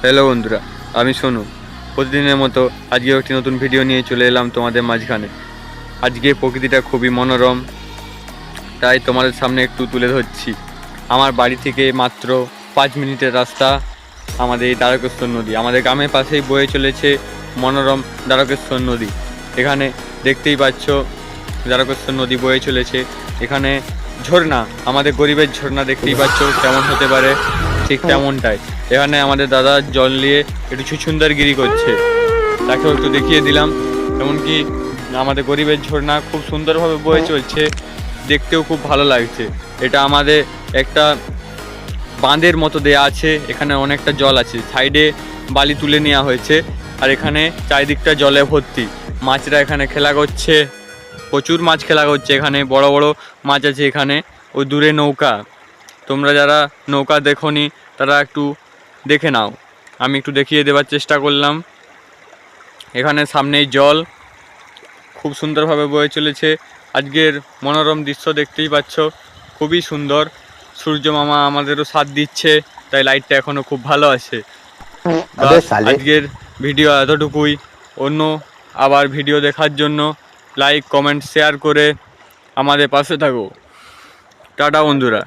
Hello বন্ধুরা, আমি সোনু। প্রতিদিনের মতো আজকেও একটি নতুন ভিডিও নিয়ে চলে এলাম তোমাদের মাঝখানে। আজকে প্রকৃতিটা খুবই মনোরম, তাই তোমাদের সামনে একটু তুলে ধরছি। আমার বাড়ি থেকে মাত্র 5 মিনিটের রাস্তা আমাদের এই দ্বারকেশ্বর নদী। আমাদের গ্রামের পাশেই বয়ে চলেছে মনোরম দ্বারকেশ্বর নদী। এখানে দেখতেই পাচ্ছ দ্বারকেশ্বর নদী বয়ে চলেছে। এখানে ঝর্ণা, আমাদের গরিবের ঝর্ণা দেখতেই পাচ্ছ কেমন হতে পারে, ঠিক তেমনটাই। এখানে আমাদের দাদা জল নিয়ে একটু ছুছুন্দারগিরি করছে, তাকেও একটু দেখিয়ে দিলাম। এমনকি আমাদের গরিবের ঝর্ণা খুব সুন্দরভাবে বয়ে চলছে, দেখতেও খুব ভালো লাগছে। এটা আমাদের একটা বাঁধের মতো দেয়া আছে, এখানে অনেকটা জল আছে, সাইডে বালি তুলে নেওয়া হয়েছে, আর এখানে চারিদিকটা জলে ভর্তি। মাছরা এখানে খেলা করছে, প্রচুর মাছ খেলা করছে। এখানে বড় বড় মাছ আছে। এখানে ওই দূরে নৌকা, তোমরা যারা নৌকা দেখোনি তারা একটু দেখে নাও। আমি একটু দেখিয়ে দেওয়ার চেষ্টা করলাম। এখানে সামনেই জল খুব সুন্দরভাবে বয়ে চলেছে। আজকের মনোরম দৃশ্য দেখতেই পাচ্ছ, খুবই সুন্দর। সূর্য মামা আমাদেরও সাথ দিচ্ছে, তাই লাইটটা এখনও খুব ভালো আছে। বাস, আজকের ভিডিও এতটুকুই। অন্য আবার ভিডিও দেখার জন্য লাইক, কমেন্ট, শেয়ার করে আমাদের পাশে থাকো। টাটা বন্ধুরা।